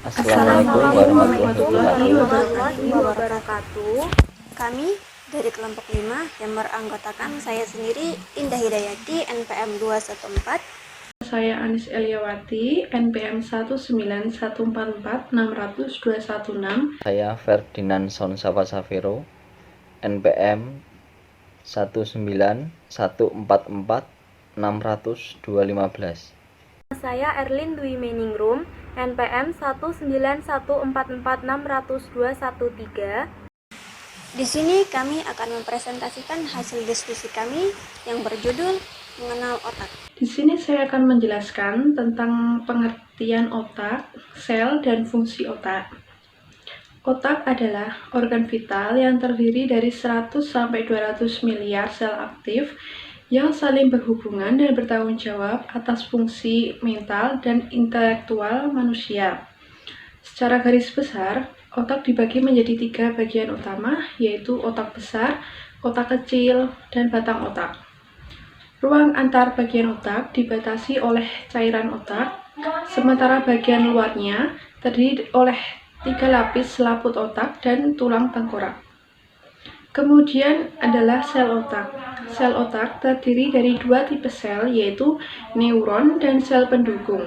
Assalamualaikum warahmatullahi wabarakatuh. Kami dari kelompok 5 yang beranggotakan saya sendiri Indah Hidayati NPM 214. Saya Anis Eliawati NPM 19144600216. Saya Ferdinand Sonsawa Safiro NPM 19144600215. Saya Erlin Dwi Meningrum NPM 19144600213. Di sini kami akan mempresentasikan hasil diskusi kami yang berjudul Mengenal Otak. Di sini saya akan menjelaskan tentang pengertian otak, sel, dan fungsi otak. Otak adalah organ vital yang terdiri dari 100-200 miliar sel aktif yang saling berhubungan dan bertanggung jawab atas fungsi mental dan intelektual manusia. Secara garis besar, otak dibagi menjadi 3 bagian utama, yaitu otak besar, otak kecil, dan batang otak. Ruang antar bagian otak dibatasi oleh cairan otak, sementara bagian luarnya terdiri oleh 3 lapis selaput otak dan tulang tengkorak. Kemudian adalah sel otak. Sel otak terdiri dari 2 tipe sel, yaitu neuron dan sel pendukung.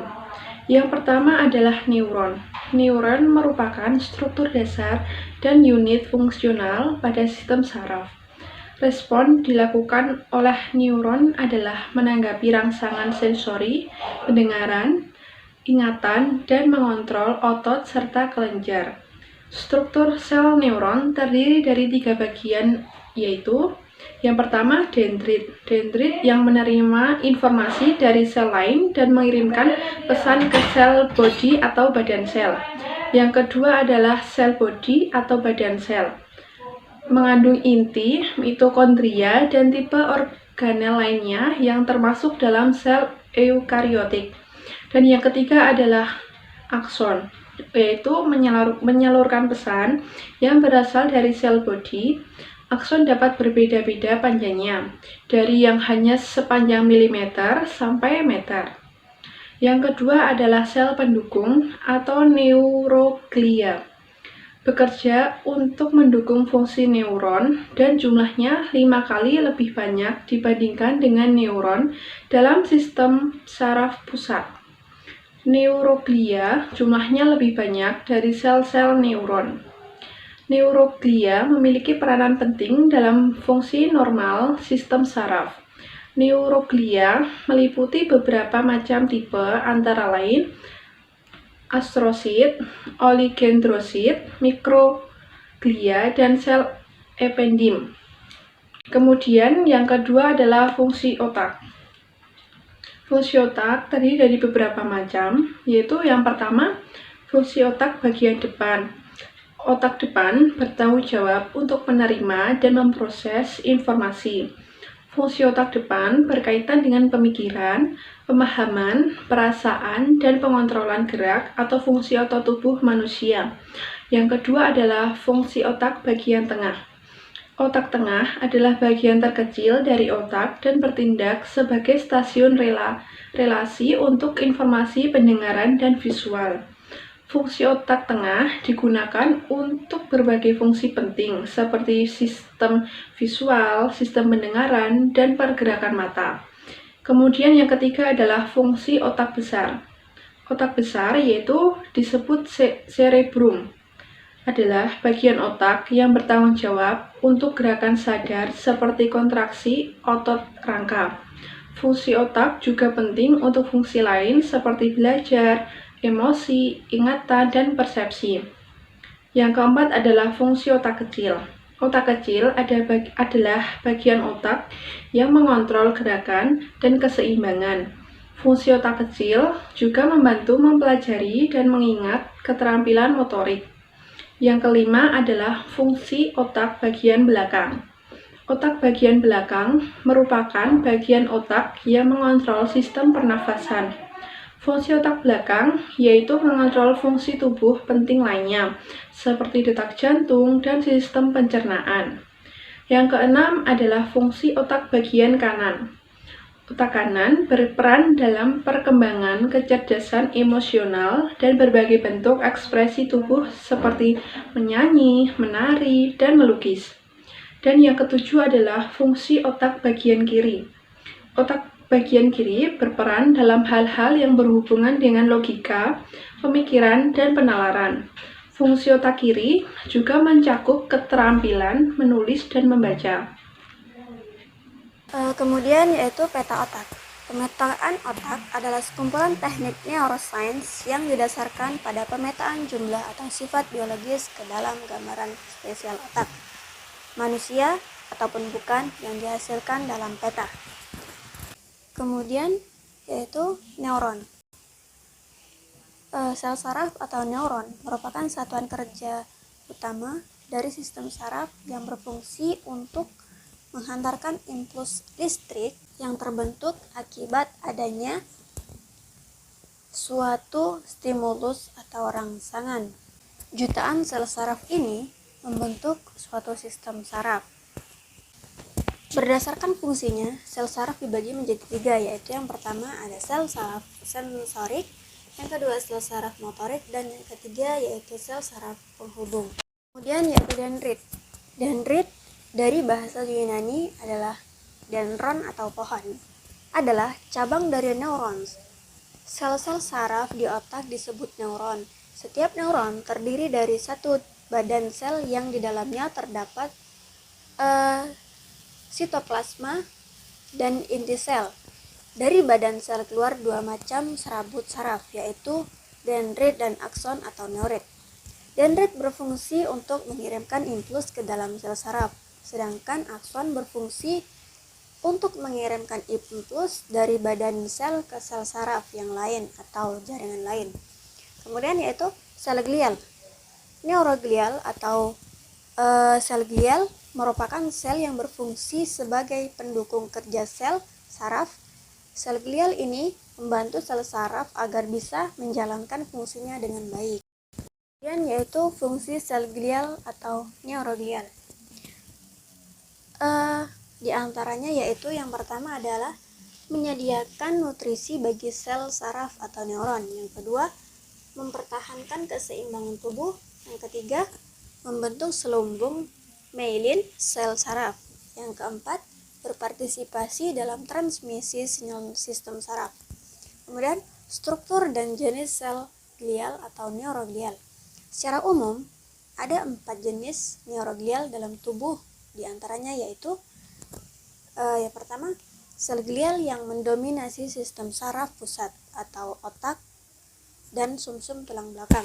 Yang pertama adalah neuron. Neuron merupakan struktur dasar dan unit fungsional pada sistem saraf. Respon dilakukan oleh neuron adalah menanggapi rangsangan sensori, pendengaran, ingatan, dan mengontrol otot serta kelenjar. Struktur sel neuron terdiri dari 3 bagian, yaitu yang pertama dendrit. Dendrit yang menerima informasi dari sel lain dan mengirimkan pesan ke sel bodi atau badan sel. Yang kedua adalah sel bodi atau badan sel. Mengandung inti, mitokondria, dan tipe organel lainnya yang termasuk dalam sel eukariotik. Dan yang ketiga adalah akson, yaitu menyalurkan pesan yang berasal dari sel bodi. Akson dapat berbeda-beda panjangnya, dari yang hanya sepanjang milimeter sampai meter. Yang kedua adalah sel pendukung atau neuroglia. Bekerja untuk mendukung fungsi neuron dan jumlahnya 5 kali lebih banyak dibandingkan dengan neuron dalam sistem saraf pusat. Neuroglia jumlahnya lebih banyak dari sel-sel neuron. Neuroglia memiliki peranan penting dalam fungsi normal sistem saraf. Neuroglia meliputi beberapa macam tipe, antara lain astrosit, oligodendrosit, mikroglia, dan sel ependim. Kemudian yang kedua adalah fungsi otak. Fungsi otak terdiri dari beberapa macam, yaitu yang pertama, fungsi otak bagian depan. Otak depan bertanggung jawab untuk menerima dan memproses informasi. Fungsi otak depan berkaitan dengan pemikiran, pemahaman, perasaan, dan pengontrolan gerak atau fungsi otot tubuh manusia. Yang kedua adalah fungsi otak bagian tengah. Otak tengah adalah bagian terkecil dari otak dan bertindak sebagai stasiun relasi untuk informasi pendengaran dan visual. Fungsi otak tengah digunakan untuk berbagai fungsi penting seperti sistem visual, sistem pendengaran, dan pergerakan mata. Kemudian yang ketiga adalah fungsi otak besar. Otak besar yaitu disebut cerebrum, adalah bagian otak yang bertanggung jawab untuk gerakan sadar seperti kontraksi otot rangka. Fungsi otak juga penting untuk fungsi lain seperti belajar, emosi, ingatan, dan persepsi. Yang keempat adalah fungsi otak kecil. Otak kecil adalah bagian otak yang mengontrol gerakan dan keseimbangan. Fungsi otak kecil juga membantu mempelajari dan mengingat keterampilan motorik. Yang kelima adalah fungsi otak bagian belakang. Otak bagian belakang merupakan bagian otak yang mengontrol sistem pernafasan. Fungsi otak belakang yaitu mengontrol fungsi tubuh penting lainnya, seperti detak jantung dan sistem pencernaan. Yang keenam adalah fungsi otak bagian kanan. Otak kanan berperan dalam perkembangan kecerdasan emosional dan berbagai bentuk ekspresi tubuh seperti menyanyi, menari, dan melukis. Dan yang ketujuh adalah fungsi otak bagian kiri. Otak bagian kiri berperan dalam hal-hal yang berhubungan dengan logika, pemikiran, dan penalaran. Fungsi otak kiri juga mencakup keterampilan menulis dan membaca. Kemudian yaitu peta otak. Pemetaan otak adalah sekumpulan teknik neuroscience yang didasarkan pada pemetaan jumlah atau sifat biologis ke dalam gambaran spesial otak manusia ataupun bukan yang dihasilkan dalam peta. Kemudian yaitu neuron. Sel saraf atau neuron merupakan satuan kerja utama dari sistem saraf yang berfungsi untuk menghantarkan impuls listrik yang terbentuk akibat adanya suatu stimulus atau rangsangan. Jutaan sel saraf ini membentuk suatu sistem saraf. Berdasarkan fungsinya, sel saraf dibagi menjadi 3, yaitu yang pertama ada sel saraf sensorik, yang kedua sel saraf motorik, dan yang ketiga yaitu sel saraf penghubung. Kemudian yaitu dendrit. Dendrit dari bahasa Yunani adalah dendron atau pohon, adalah cabang dari neuron. Sel-sel saraf di otak disebut neuron. Setiap neuron terdiri dari satu badan sel yang di dalamnya terdapat sitoplasma dan inti sel. Dari badan sel keluar dua macam serabut saraf, yaitu dendrit dan akson atau neurit. Dendrit berfungsi untuk mengirimkan impuls ke dalam sel saraf, sedangkan akson berfungsi untuk mengirimkan impuls dari badan sel ke sel saraf yang lain atau jaringan lain. Kemudian yaitu sel glial. Neuroglial atau sel glial merupakan sel yang berfungsi sebagai pendukung kerja sel saraf. Sel glial ini membantu sel saraf agar bisa menjalankan fungsinya dengan baik. Kemudian yaitu fungsi sel glial atau neuroglial. Di antaranya yaitu yang pertama adalah menyediakan nutrisi bagi sel saraf atau neuron. Yang kedua, mempertahankan keseimbangan tubuh. Yang ketiga, membentuk selumbung myelin sel saraf. Yang keempat, berpartisipasi dalam transmisi sinyal sistem saraf. Kemudian, struktur dan jenis sel glial atau neuroglial. Secara umum, ada 4 jenis neuroglial dalam tubuh. Di antaranya yaitu yang pertama, sel glial yang mendominasi sistem saraf pusat atau otak dan sumsum tulang belakang.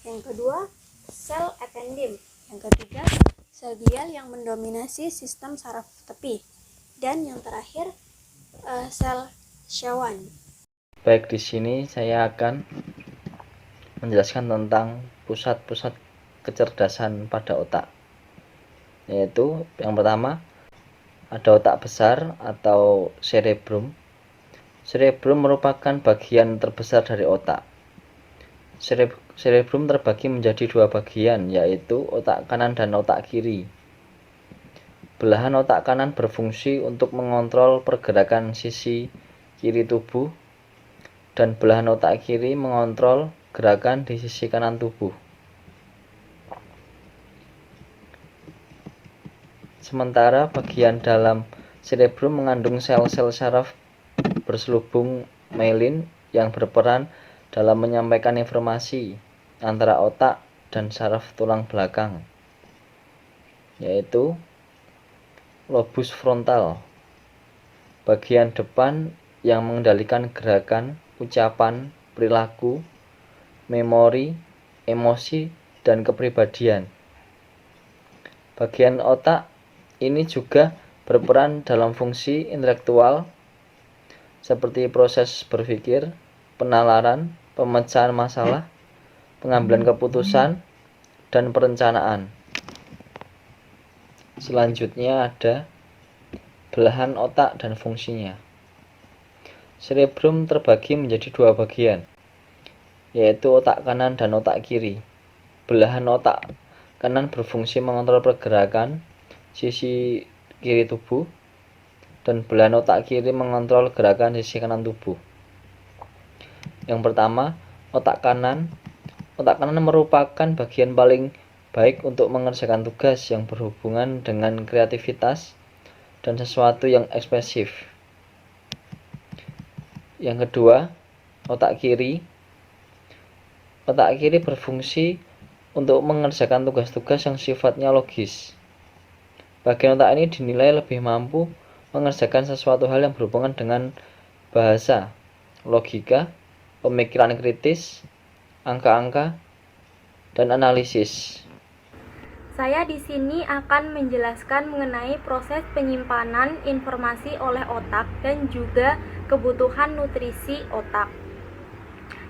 Yang kedua, sel ependim. Yang ketiga, sel glial yang mendominasi sistem saraf tepi. Dan yang terakhir, sel Schwann. Baik, di sini saya akan menjelaskan tentang pusat-pusat kecerdasan pada otak. Yaitu yang pertama, ada otak besar atau cerebrum. Cerebrum merupakan bagian terbesar dari otak. Cerebrum terbagi menjadi 2 bagian, yaitu otak kanan dan otak kiri. Belahan otak kanan berfungsi untuk mengontrol pergerakan sisi kiri tubuh, dan belahan otak kiri mengontrol gerakan di sisi kanan tubuh. Sementara bagian dalam cerebrum mengandung sel-sel saraf berselubung myelin yang berperan dalam menyampaikan informasi antara otak dan saraf tulang belakang, yaitu lobus frontal, bagian depan yang mengendalikan gerakan, ucapan, perilaku, memori, emosi, dan kepribadian. Bagian otak ini juga berperan dalam fungsi intelektual seperti proses berpikir, penalaran, pemecahan masalah, pengambilan keputusan, dan perencanaan. Selanjutnya ada belahan otak dan fungsinya. Cerebrum terbagi menjadi 2 bagian, yaitu otak kanan dan otak kiri. Belahan otak kanan berfungsi mengontrol pergerakan sisi kiri tubuh, dan belahan otak kiri mengontrol gerakan sisi kanan tubuh. Yang pertama, otak kanan. Otak kanan merupakan bagian paling baik untuk mengerjakan tugas yang berhubungan dengan kreativitas dan sesuatu yang ekspresif. Yang kedua, otak kiri. Otak kiri berfungsi untuk mengerjakan tugas-tugas yang sifatnya logis. Bagian otak ini dinilai lebih mampu mengerjakan sesuatu hal yang berhubungan dengan bahasa, logika, pemikiran kritis, angka-angka, dan analisis. Saya di sini akan menjelaskan mengenai proses penyimpanan informasi oleh otak dan juga kebutuhan nutrisi otak.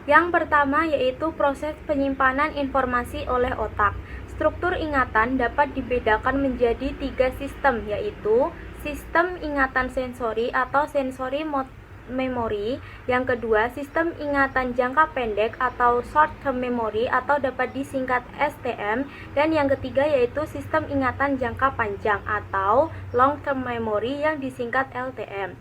Yang pertama yaitu proses penyimpanan informasi oleh otak. Struktur ingatan dapat dibedakan menjadi 3 sistem, yaitu sistem ingatan sensori atau sensory memory. Yang kedua, sistem ingatan jangka pendek atau short term memory atau dapat disingkat STM. Dan yang ketiga yaitu sistem ingatan jangka panjang atau long term memory yang disingkat LTM.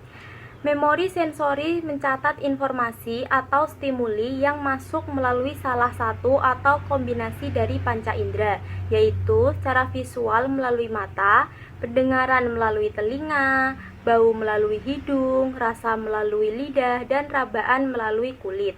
Memori sensori mencatat informasi atau stimuli yang masuk melalui salah satu atau kombinasi dari panca indera, yaitu secara visual melalui mata, pendengaran melalui telinga, bau melalui hidung, rasa melalui lidah, dan rabaan melalui kulit.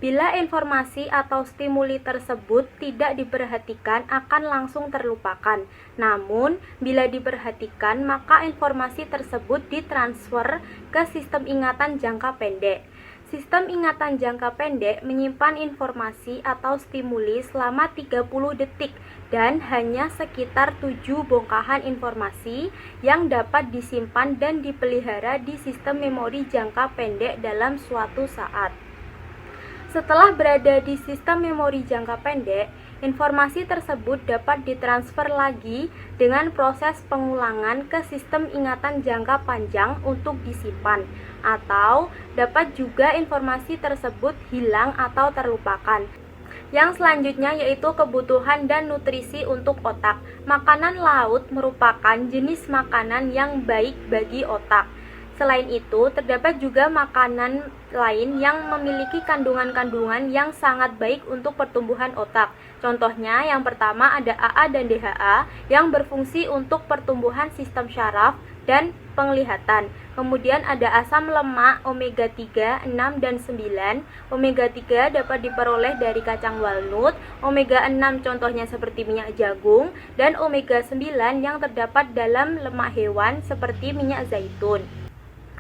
Bila informasi atau stimuli tersebut tidak diperhatikan akan langsung terlupakan. Namun, bila diperhatikan maka informasi tersebut ditransfer ke sistem ingatan jangka pendek. Sistem ingatan jangka pendek menyimpan informasi atau stimuli selama 30 detik dan hanya sekitar 7 bongkahan informasi yang dapat disimpan dan dipelihara di sistem memori jangka pendek dalam suatu saat. Setelah berada di sistem memori jangka pendek, informasi tersebut dapat ditransfer lagi dengan proses pengulangan ke sistem ingatan jangka panjang untuk disimpan, atau dapat juga informasi tersebut hilang atau terlupakan. Yang selanjutnya yaitu kebutuhan dan nutrisi untuk otak. Makanan laut merupakan jenis makanan yang baik bagi otak. Selain itu, terdapat juga makanan lain yang memiliki kandungan-kandungan yang sangat baik untuk pertumbuhan otak. Contohnya, yang pertama ada AA dan DHA yang berfungsi untuk pertumbuhan sistem syaraf dan penglihatan. Kemudian ada asam lemak omega 3, 6, dan 9. Omega 3 dapat diperoleh dari kacang walnut, omega 6 contohnya seperti minyak jagung, dan omega 9 yang terdapat dalam lemak hewan seperti minyak zaitun.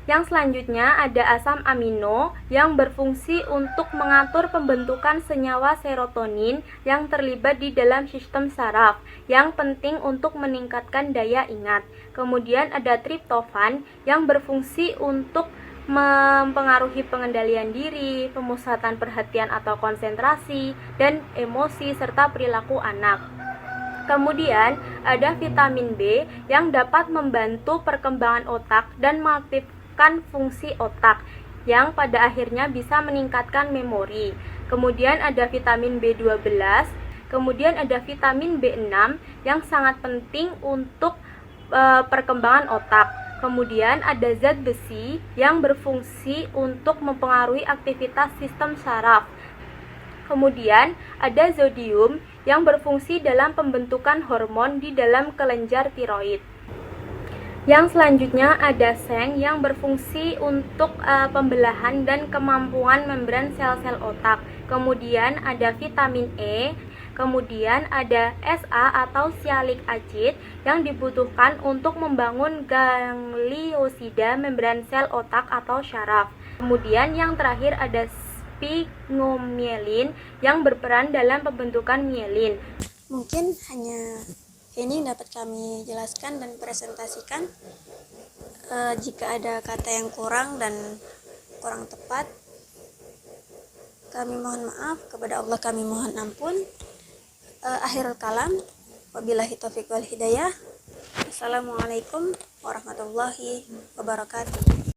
Yang selanjutnya ada asam amino yang berfungsi untuk mengatur pembentukan senyawa serotonin yang terlibat di dalam sistem saraf yang penting untuk meningkatkan daya ingat. Kemudian ada triptofan yang berfungsi untuk mempengaruhi pengendalian diri, pemusatan perhatian atau konsentrasi, dan emosi serta perilaku anak. Kemudian ada vitamin B yang dapat membantu perkembangan otak dan mengaktifkan fungsi otak yang pada akhirnya bisa meningkatkan memori. Kemudian ada vitamin B12, kemudian ada vitamin B6 yang sangat penting untuk perkembangan otak. Kemudian ada zat besi yang berfungsi untuk mempengaruhi aktivitas sistem saraf. Kemudian ada zodium yang berfungsi dalam pembentukan hormon di dalam kelenjar tiroid. Yang selanjutnya ada seng yang berfungsi untuk pembelahan dan kemampuan membran sel-sel otak. Kemudian ada vitamin E, kemudian ada SA atau sialic acid yang dibutuhkan untuk membangun gangliosida membran sel otak atau syaraf. Kemudian yang terakhir ada sphingomyelin yang berperan dalam pembentukan myelin. Mungkin hanya ini dapat kami jelaskan dan presentasikan. Jika ada kata yang kurang dan kurang tepat, kami mohon maaf, kepada Allah kami mohon ampun. Akhirul kalam, wabillahi taufiq wal hidayah. Assalamualaikum warahmatullahi wabarakatuh.